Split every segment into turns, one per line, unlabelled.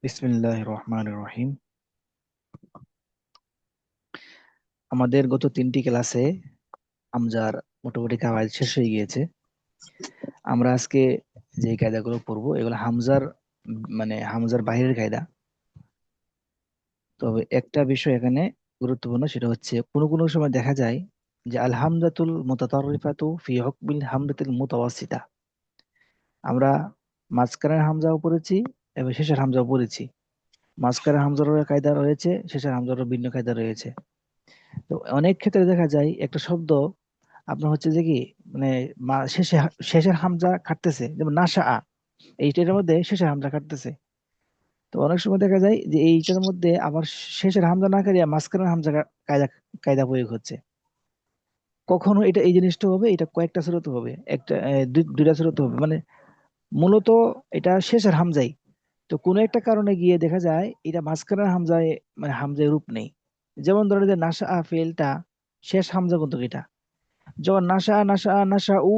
বিসমিল্লাহির রহমানির রহিম। আমাদের গত 3টি ক্লাসে হামজার মোটামুটি কাওয়াইদ শেষ হয়ে গিয়েছে। আমরা আজকে যে কায়দাগুলো পড়বো এগুলো হামজার মানে হামজার বাইরের কায়দা। তবে একটা বিষয় এখানে গুরুত্বপূর্ণ, সেটা হচ্ছে কোনো কোনো সময় দেখা যায় যে আল হামজাতুল মুতাতাররিফাতু ফি হুকমিল হামজাতিল মুতাওয়াসিতা। আমরা মাঝখানের হামজাও পড়েছি এবং শেষের হামজাও পড়েছি। মাঝখানের হামজারও কায়দা রয়েছে, শেষের হামজারও ভিন্ন কায়দা রয়েছে। তো অনেক ক্ষেত্রে দেখা যায় একটা শব্দ আপনার হচ্ছে যে কি মানে শেষের হামজা কাটতেছে, যেমন নাসা এইটার মধ্যে শেষের হামজা কাটতেছে। তো অনেক সময় দেখা যায় যে এইটার মধ্যে আবার শেষের হামজা না কাটিয়ে মাঝখানের হামজা কায়দা কায়দা প্রয়োগ হচ্ছে। কখনো এটা এই জিনিসটা হবে, এটা কয়েকটা সুরতে হবে, একটা দুইটা সুরতে হবে, মানে মূলত এটা শেষের হামজাই। তো কোনো একটা কারণে গিয়ে দেখা যায় এটা মাঝখানের হামজায়, মানে হামজায় রূপ নেই। যেমন ধরেন যে নাসা ফেলটা শেষ হামজা কিন্তু এটা, যখন নাসা নাসা নাসা উ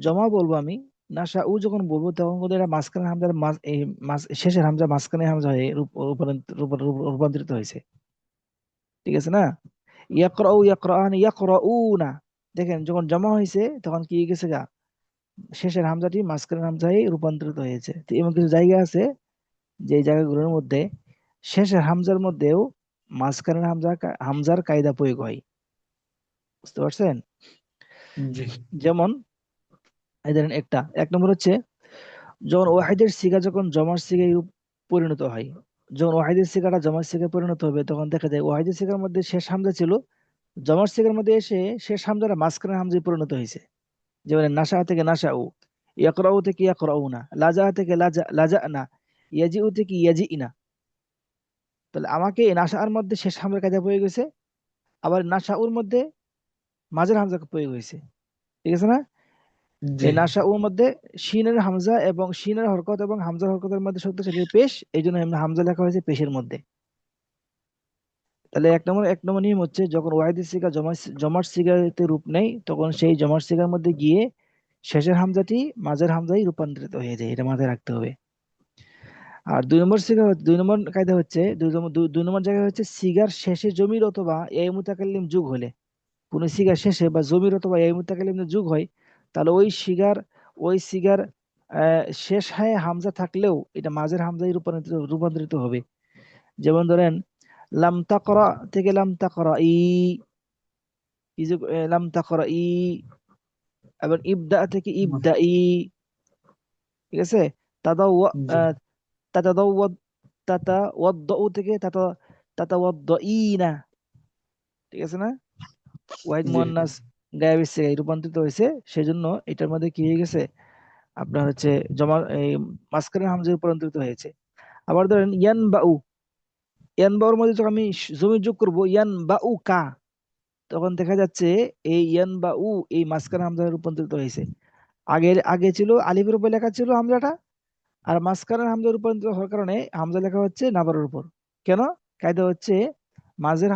জমা বলবো আমি, নাসা উ যখন বলবো তখন কিন্তু এটা মাঝখানে হামজার শেষের হামজা মাঝখানে হামজা হয়ে রূপান্তরিত হয়েছে। ঠিক আছে না? ইয়াকরাউ ইয়াকরাআন ইয়াকরাউনা, দেখেন যখন জমা হয়েছে তখন কি গেছে গা, শেষের হামজাটি মাঝখানের হামজায় রূপান্তরিত হয়েছে। তো এমন কিছু জায়গা আছে যে জায়গাগুলোর মধ্যে শেষের হামজার মধ্যেও মাঝখানের হামজার কায়দা প্রয়োগ হয়। বুঝতে পারছেন?
জি।
যেমন এই ধরেন একটা এক নম্বর হচ্ছে যখন ওয়াহিদের সিগা যখন জমার সিগায় পরিণত হয়। যখন ওয়াহিদের সিগাটা জমার সিগায় পরিণত হবে তখন দেখা যায় ওয়াহিদের সিগার মধ্যে শেষ হামজা ছিল, জমার সিগার মধ্যে এসে শেষ হামজাটা মাঝখানের হামজায় পরিণত হয়েছে। যেমন নাসা থেকে নাসা উ, ইয়াকরাউ থেকে ইয়াকরাউ না, লাজা থেকে লাজা লাজা না, ইয়াজিউ থেকে ইয়াজি না। তাহলে আমাকে এই নাসার মধ্যে শেষ হামজার কায়দা প্রয়োগ হয়েছে, আবার নাসাউর মধ্যে মাঝের হামজা প্রয়োগ হয়েছে। ঠিক আছে না?
জি।
এই নাসাউর মধ্যে শিনের হামজা এবং শিনের হরকত এবং হামজার হরকতের মধ্যে শক্তিশালী পেশ, এই জন্য হামজা লেখা হয়েছে পেশের মধ্যে। তাহলে এক নম্বর নিয়ম হচ্ছে যখন ওয়াহিদের সিগা জমার সিগাতে রূপ নেই তখন সেই জমার সিগার মধ্যে গিয়ে শেষের হামজাটি মাঝের হামজায় রূপান্তরিত হয়ে যায়, এটা মাথায় রাখতে হবে। আর 2 নম্বর কায়দা হচ্ছে, 2 নম্বর জায়গায় হচ্ছে সিগার শেষে জমির অথবা এই মুতাকাল্লিম যুগ হলে, কোন সিগার শেষে বা জমির অথবা এই মুতাকাল্লিম যুগ হয়, তাহলে ওই সিগার শেষ হায়ে হামজা থাকলেও এটা মাঝের হামজায় রূপান্তরিত হবে। যেমন ধরেন লাম তাকরা থেকে লাম তাকরা লাম তাকরা এবং ইবদা থেকে ইবদা ঠিক আছে? তাদাওয়া
জি।
তাতাদাওয়াদ তাতাওয়াদ্দাউ থেকে তাতাওয়াদ্দাইনা। ঠিক আছে না? ওয়াহিদ
জি।
মুয়ান্নাস গায়েবের সিগায় রূপান্তরিত হয়েছে, সেজন্য এটার মধ্যে কি হয়ে গেছে আপনার হচ্ছে জমা এই মাঝখানের হামজায় রূপান্তরিত হয়েছে। আবার ধরেন ইয়ান বাউর মধ্যে যখন আমি জমি যোগ করবো ইয়ান বা উ কা, তখন দেখা যাচ্ছে এই ইয়ান বা উ এই মাঝখানে হামজায় রূপান্তরিত হয়েছে। আগে ছিল আলিফের উপর লেখা ছিল হামজাটা, আর মাঝখানের হামজা রূপান্তরিত হওয়ার কারণে হামজা লেখা হচ্ছে নাবারের উপর। কেন? কায়দা হচ্ছে মাঝের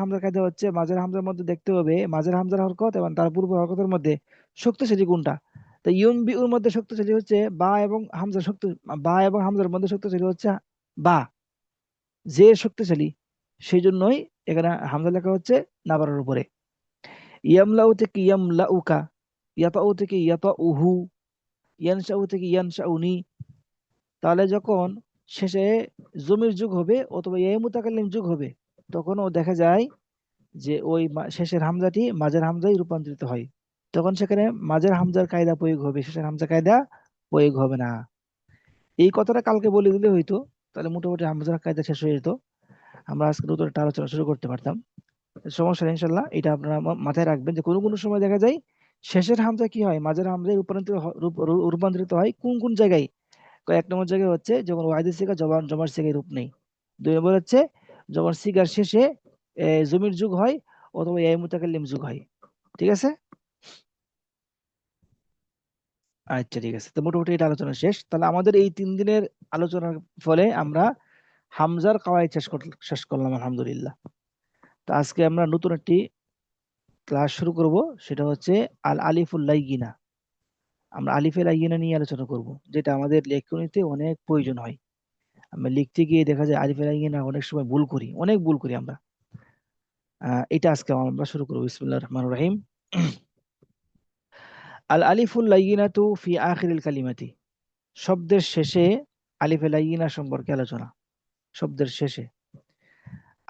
হামজার মধ্যে দেখতে হবে মাঝের হামজার হরকত এবং তার পূর্ব হরকতের মধ্যে শক্তিশালী কোনটা। তো ইউর মধ্যে শক্তিশালী হচ্ছে বা এবং হামজার মধ্যে শক্তিশালী হচ্ছে বা, যে শক্তিশালী, সেই জন্যই এখানে হামজা লেখা হচ্ছে নাবারের উপরে। ইয়ামলাউ থেকে ইয়ামলাউকা, ইয়াতাউ থেকে ইয়াতাউহু, ইয়ানশাউ থেকে ইয়ানশাউনি। তাহলে যখন শেষে জমির যুগ হবে অথবা ইয়ে মুতাকাল্লিম যুগ হবে তখনও দেখা যায় যে ওই শেষের হামজাটি মাঝের হামজায় রূপান্তরিত হয়। তখন সেখানে মাঝের হামজার কায়দা প্রয়োগ হবে, শেষের হামজা কায়দা প্রয়োগ হবে না। এই কথাটা কালকে বলে দিলে হইতো, তাহলে মোটামুটি হামজার কায়দা শেষ হয়ে যেত, আমরা আজকে নতুন একটা আলোচনা শুরু করতে পারতাম। সমস্যা নেই ইনশাল্লাহ, এটা আপনারা মাথায় রাখবেন যে কোনো কোনো সময় দেখা যায় শেষের হামজা কি হয় মাঝের হামজায় রূপান্তরিত হয় কোন কোন জায়গায়। এক নম্বর জায়গায় হচ্ছে যখন ওয়াহিদের সিগা জমার সিগায় রূপ নেই। 2 নম্বর হচ্ছে যখন সিগার শেষে জমির যুগ হয় অথবা এই মুতাকাল্লিম যুগ হয়। ঠিক আছে? আচ্ছা ঠিক আছে, তো মোটামুটি এটা আলোচনা শেষ। তাহলে আমাদের এই 3 দিনের আলোচনার ফলে আমরা হামজার কাওয়াইদ শেষ করলাম আলহামদুলিল্লাহ। তো আজকে আমরা নতুন একটি ক্লাস শুরু করব, সেটা হচ্ছে আল আলিফুল লাইগিনা। আমরা আলিফে লাইগিনা নিয়ে আলোচনা করব, যেটা আমাদের লেখনীতে অনেক প্রয়োজন হয়। আমরা লিখতে গিয়ে দেখা যায় আলিফ লাইন না অনেক সময় ভুল করি, অনেক ভুল করি আমরা। এটা আজকে আমরা শুরু করবো। বিসমিল্লাহির রহমানির রহিম। আল আলিফুল লাইয়িনাতু ফি আখিরিল কালিমাতি। শব্দের শেষে আলিফ লাইয়িনা সম্পর্কে আলোচনা। শব্দের শেষে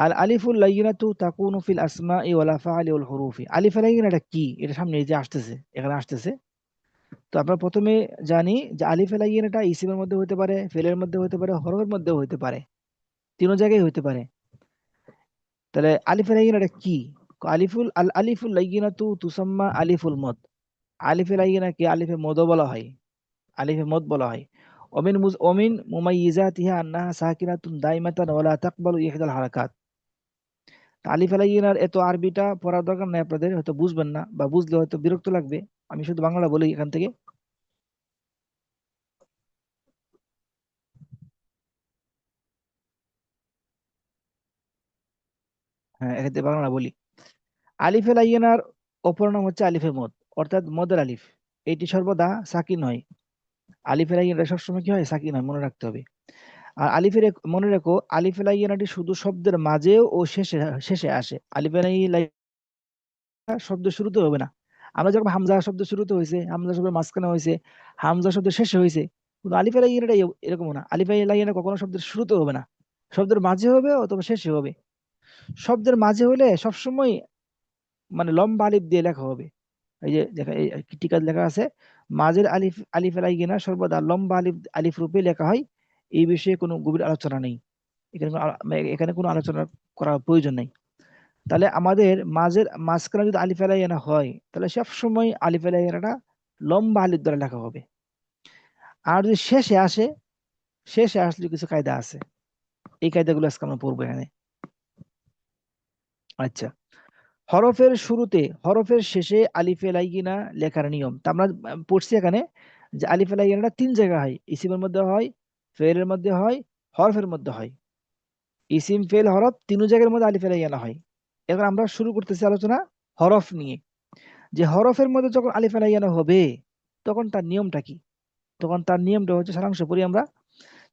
আল আলিফুল লাইয়িনাতু তাকুনু ফিল আসমাই ওয়াল আফআলি ওয়াল হুরুফি। আলিফ লাইয়িনাটা কি? এটা সামনে এই যে আসতেছে, এখানে আসতেছে। তো আমরা প্রথমে জানি যে আলিফ লাইয়িনাটা ইসিমের মধ্যে হতে পারে, ফেলের মধ্যে হতে পারে, হরফের মধ্যেও হতে পারে, তিনও জায়গায় হতে পারে। তাহলে আলিফ লাইয়িনাটা কি? আল আলিফুল লাইয়িনাতু তুসাম্মা আলিফুল মদ। আলিফে লাইয়িনাকে আলিফে মদও বলা হয়, আলিফে মদ বলা হয়। অমিন মুমাইয়িজাতিহা আন্নাহা সাকিনাতুন দাইমাতান ওয়ালা তাকবালু ইহদাল হারাকাত। আলিফ লাইয়িনার এত আরবিটা পড়ার দরকার নাই, আপনাদের হয়তো বুঝবেন না, বা বুঝলে হয়তো বিরক্ত লাগবে। আমি শুধু বাংলা বলি এখান থেকে। হ্যাঁ, এখান থেকে বাংলা বলি। আলিফে লাইয়িনার অপর নাম হচ্ছে আলিফে মদ, অর্থাৎ মদের আলিফ। এটি সর্বদা সাকিন হয়। আলিফে লাইয়িনা সবসময় কি হয়? সাকিন হয়, মনে রাখতে হবে। আর মনে রেখো, আলিফ লাইয়িনাটি শুধু শব্দের মাঝেও ও শেষে শেষে আসে। আলিফ শব্দ শুরুতে হবে না। আমরা যখন হামজা শব্দ শুরুতে হয়েছে, হামজা শব্দ মাঝখানে হয়েছে, হামজা শব্দ শেষে হয়েছে, কিন্তু আলিফ লাইয়িনাটা এরকম না। আলিফ লাইয়িনা কখনো শব্দের শুরুতে হবে না, শব্দের মাঝে হবে অথবা শেষে হবে। শব্দের মাঝে হলে সবসময় মানে লম্বা আলিফ দিয়ে লেখা হবে। এই যে দেখা, এই টিকায় লেখা আছে, মাঝের আলিফ লাইয়িনা সর্বদা লম্বা আলিফ রূপে লেখা হয়। এই বিষয়ে কোনো গভীর আলোচনা নেই। এখানে কোনো আলোচনা করার প্রয়োজন নেই। তাহলে আমাদের মাঝখানে যদি আলিফ আলাইয়ানা হয়, তাহলে সবসময় আলিফ আলাইয়ানাটা লম্বা আলিফ দ্বারা লেখা হবে। আর যদি শেষে আসলে কিছু কায়দা আছে। এই কায়দাগুলো আজকে আমরা পড়বো এখানে। আচ্ছা, হরফের শেষে আলিফ লাইয়িনা লেখার নিয়ম তা আমরা পড়ছি এখানে, যে আলিফ লাইয়িনাটা তিন জায়গায় হয়। ইসিমের মধ্যে হয়, ফেলের মধ্যে হয়, হরফের মধ্যে হয়। ইসিম ফেল হরফ তিন জায়গার মধ্যে আলিফ লাইয়িনা হয়। এখন আমরা শুরু করতেছি আলোচনা হরফ নিয়ে। যে হরফের মধ্যে যখন আলিফ আলাইয়ানা হবে, তখন তার নিয়মটা কি? তখন তার নিয়মটা হচ্ছে, সারাংশ পড়ি আমরা,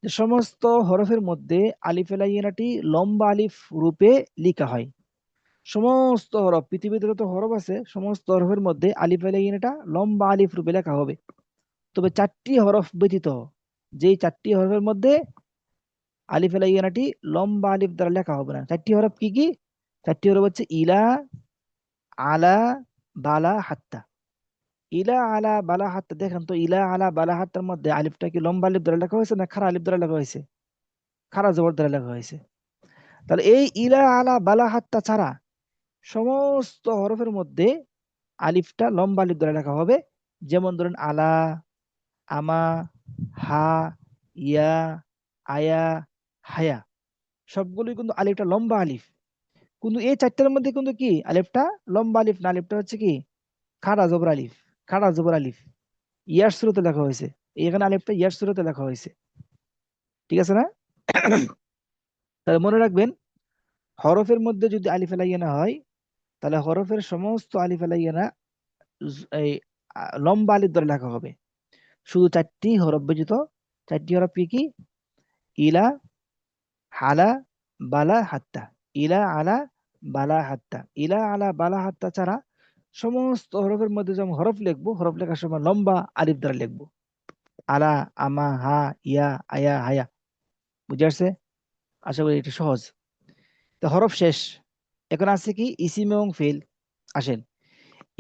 যে সমস্ত হরফের মধ্যে আলিফ আলাইয়ানাটি লম্বা আলিফ রূপে লেখা হয়। সমস্ত হরফ, পৃথিবীতে যত হরফ আছে সমস্ত হরফের মধ্যে আলিফ আলাইয়ানাটা লম্বা আলিফ রূপে লেখা হবে। তবে চারটি হরফ ব্যতীত, যেই চারটি হরফের মধ্যে আলিফ আলাইয়ানাটি লম্বা আলিফ দ্বারা লেখা হবে না। চারটি হরফ কি কি? চারটি হরফ হচ্ছে ইলা, আলা, বালা, হাত্তা। ইলা আলা বালা হাত্তা, দেখেন তো, ইলা আলা বালা হাত্তার মধ্যে আলিফটা কি লম্বা আলিফ দ্বারা লেখা হয়েছে না খাড়া আলিফ দ্বারা লেখা হয়েছে? খাড়া জবর দ্বারা লেখা হয়েছে। তাহলে এই ইলা আলা বালা হাত্তা ছাড়া সমস্ত হরফের মধ্যে আলিফটা লম্বা আলিফ দ্বারা লেখা হবে। যেমন ধরেন আলা, আমা, হা, ইয়া, আয়া, হায়া, সবগুলোই কিন্তু আলিফটা লম্বা আলিফ। কিন্তু এই চারটার মধ্যে কিন্তু কি আলিফটা লম্বা আলিফ না, আলিফটা হচ্ছে কি খাড়া জবর আলিফ। খাড়া জবর আলিফ, ইয়ার শুরুতে লেখা হয়েছে। এখানে আলিফটা ইয়ার শুরুতে লেখা হয়েছে। ঠিক আছে না? তাহলে মনে রাখবেন, হরফের মধ্যে যদি আলিফ লাইয়ানা হয়, তাহলে হরফের সমস্ত আলিফ লাইয়ানা এই লম্বা আলিফ ধরে লেখা হবে। শুধু চারটি হরফ ব্যতীত। চারটি হরফ কি কি? ইলা, হালা, বালা, হাত্তা। ইলা, আলা, বালা, হাত্তা। ইলা, আলা, বালা, হাত্তা ছাড়া সমস্ত হরফের মধ্যে যেমন হরফ লিখবো, হরফ লেখার সময় লম্বা আলিফ দ্বারা লিখবো। আলা, আমা, হা, ইয়া, আয়া, হায়া। বুঝে আসছে? আশা করি এটা সহজ। তো হরফ শেষ। এখন আছে কি ইসিম এবং ফেল। আসেন,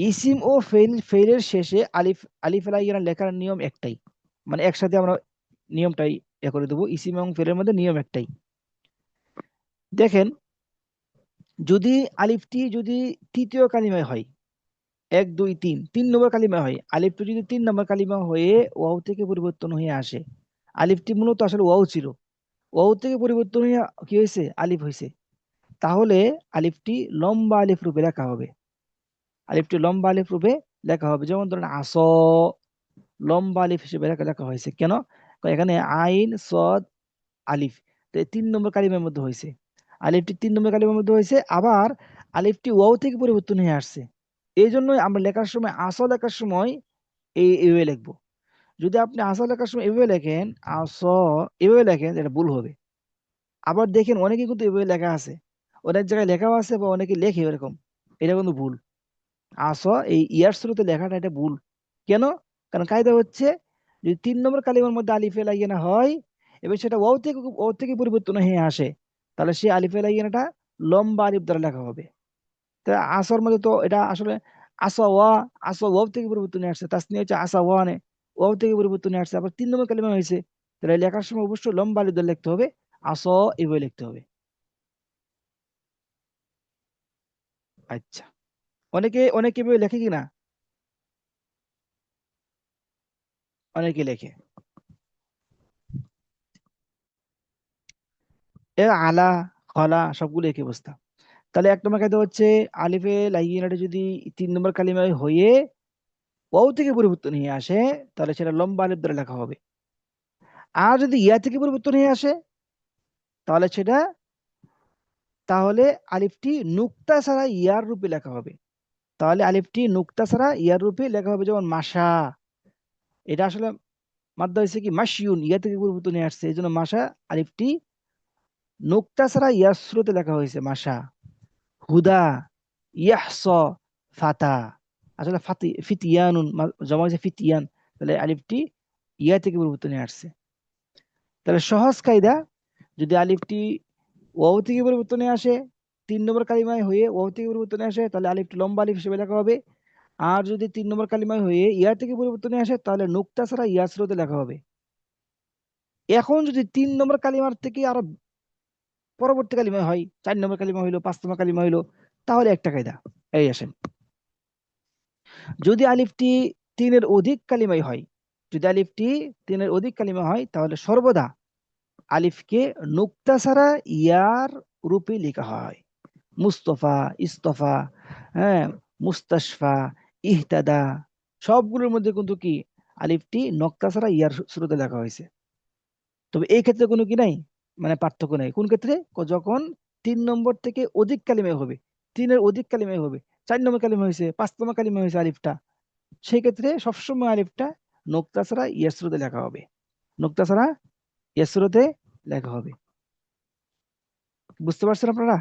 ইসিম ও ফেলের শেষে আলিফ লাইয়ানা লেখার নিয়ম একটাই। মানে একসাথে আমরা নিয়মটাই করে দেবো। ইসিম এবং ফেলের মধ্যে নিয়ম একটাই। দেখেন, যদি আলিফটি যদি তৃতীয় কালিমায় হয়, এক দুই তিন, 3 নম্বর কালিমা হয়, আলিফটি যদি 3 নম্বর কালিমা হয়ে ওয়াও থেকে পরিবর্তন হয়ে আসে, আলিফটি মূলত আসলে ওয়াও ছিল, ওয়াও থেকে পরিবর্তন হয়ে কি হয়েছে? আলিফ হয়েছে। তাহলে আলিফটি লম্বা আলিফ রূপে লেখা হবে। আলিফটি লম্বা আলিফ রূপে লেখা হবে। যেমন ধরেন আস, লম্বা আলিফ হিসেবে লেখা লেখা হয়েছে কেন? কারণ এখানে আইন সদ আলিফ, তো এই 3 নম্বর কালিমার মধ্যে হয়েছে। আলিফটি 3 নম্বর কালিমার মধ্যে হয়েছে, আবার আলিফটি ওয়াও থেকে পরিবর্তন হয়ে আসছে। এই জন্যই আমরা লেখার সময় আস লেখার সময় এইভাবে লিখবো। যদি আপনি আসা লেখার সময় এভাবে লেখেন আস, এভাবে লেখেন, এটা ভুল হবে। আবার দেখেন অনেকে কিন্তু এভাবে লেখা আছে, অনেক জায়গায় লেখাও আছে বা অনেকে লেখে এরকম, এটা কিন্তু ভুল। আস, এই ইয়ার শুরুতে লেখাটা এটা ভুল। কেন? কারণ কায়দা হচ্ছে, যদি 3 নম্বর কালিমার মধ্যে আলিফে লাইয়ানা হয় এবং সেটা ওয়াও থেকে পরিবর্তন হয়ে আসে, তাহলে সেই আলিফে লাইয়ানাটা লম্বা আলিফ দ্বারা লেখা হবে। তা আসর মধ্যে তো এটা আসলে আসা ওয়া, আসা ওয়াও থেকে পরিবর্তন হয়ে আসছে, তাসনিয়া হচ্ছে আসা ওয়ানে, ওয়াও থেকে পরিবর্তন হয়ে আসছে, আবার 3 নম্বর কালিমা হয়েছে। তাহলে লেখার সময় অবশ্যই লম্বা আলিফ দ্বারা লিখতে হবে, আস, এভাবে লিখতে হবে। আচ্ছা, অনেকে অনেকে এভাবে লেখে কিনা? অনেকে লেখে। এ আলা, খলা সবগুলো একই অবস্থা। তাহলে 1 নম্বর কায়দা হচ্ছে, আলিফে লাইয়িনাটা যদি 3 নম্বর কালিমায় হয়ে ওয়াও থেকে পরিবর্তন হয়ে আসে, তাহলে সেটা লম্বা আলিফ দ্বারা লেখা হবে। আর যদি ইয়া থেকে পরিবর্তন হয়ে আসে, তাহলে সেটা, তাহলে আলিফটি নুক্তা ছাড়া ইয়ার রূপে লেখা হবে। তাহলে আলিফটি নুক্তা ছাড়া ইয়ার রূপে লেখা হবে, যেমন মাসা। এটা আসলে মাদ্দা হয়েছে কি মাসিউন, ইয়া থেকে পরিবর্তন হয়ে আসছে, এই জন্য মাসা আলিফটি নুক্তা ছাড়া ইয়ার স্রোতে লেখা হয়েছে মাসা। হুদা, ইয়াহস, ফাতা, আসলে ফিতিয়ানুন, জমা হয়েছে ফিতিয়ান, তাহলে আলিফটি ইয়া থেকে পরিবর্তন হয়ে আসছে। তাহলে সহজ কায়দা, যদি আলিফটি ওয়াও থেকে পরিবর্তনে আসে, 3 নম্বর কালিমায় হয়ে ওয়াও থেকে পরিবর্তনে আসে, তাহলে আলিফটি লম্বা আলিফ হিসেবে লেখা হবে। আর যদি 3 নম্বর কালিমায় হয়ে ইয়া থেকে পরিবর্তনে আসে, তাহলে নুক্তা ছাড়া ইয়া স্রোতে লেখা হবে। এখন যদি 3 নম্বর কালিমার থেকে আরো পরবর্তী কালিমায় হয়, 4 নম্বর কালিমা হইলো, 5 নম্বর কালিমা হইলো, তাহলে একটা কায়দা। এই আসেন, যদি আলিফটি 3-এর অধিক কালিমায় হয়, যদি আলিফটি 3-এর অধিক কালিমা হয়, তাহলে সর্বদা আলিফকে নুক্তা ছাড়া ইয়ার রূপে লেখা হয়। মুস্তফা, ইস্তফা, হ্যাঁ, মুস্তাশফা, ইহতাদা, সবগুলোর মধ্যে কিন্তু কি আলিফটি নক্তা ছাড়া ইয়ার শুরুতে লেখা হয়েছে। তবে এই ক্ষেত্রে কোনো কি নাই, মানে পার্থক্য নাই। কোন ক্ষেত্রে? যখন 3 নম্বর থেকে অধিক কালিমা হবে, 3-এর অধিক কালিমা হবে, 4 নম্বর কালিমা হয়েছে, 5 নম্বর কালিমা হয়েছে আলিফটা, সেই ক্ষেত্রে সবসময় আলিফটা নোক্তা ছাড়া ইয়ার শুরুতে লেখা হবে, নোক্তা ছাড়া ইয়ার শুরুতে লেখা হবে। বুঝতে পারছেন আপনারা?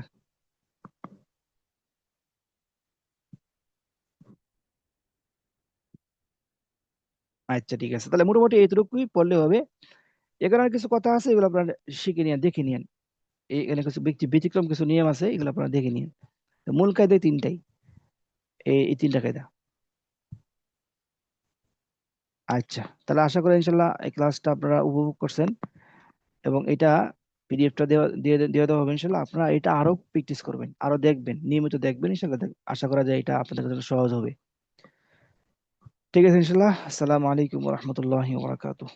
আচ্ছা ঠিক আছে, তাহলে মোটামুটি এইটুকুই পড়লে হবে। এখানে আর কিছু কথা আছে, এগুলো আপনারা শিখে নিন, দেখে নিন। এখানে কিছু ব্যতিক্রম কিছু নিয়ম আছে, এগুলো আপনারা দেখে নিন। মূল কায়দা তিনটাই, এই তিনটা কায়দা। আচ্ছা, তাহলে আশা করি ইনশাল্লাহ এই ক্লাসটা আপনারা উপভোগ করছেন, এবং এটা পিডিএফটা দিয়ে দেওয়া হবে ইনশাল্লাহ। আপনারা এটা আরো প্র্যাকটিস করবেন, আরো দেখবেন, নিয়মিত দেখবেন ইনশাল্লাহ, আশা করা যায় এটা আপনাদের জন্য সহজ হবে। ঠিক আছে ইনশাল্লাহ। আসসালামু আলাইকুম ওয়া রাহমাতুল্লাহি ওয়া বারাকাতুহু।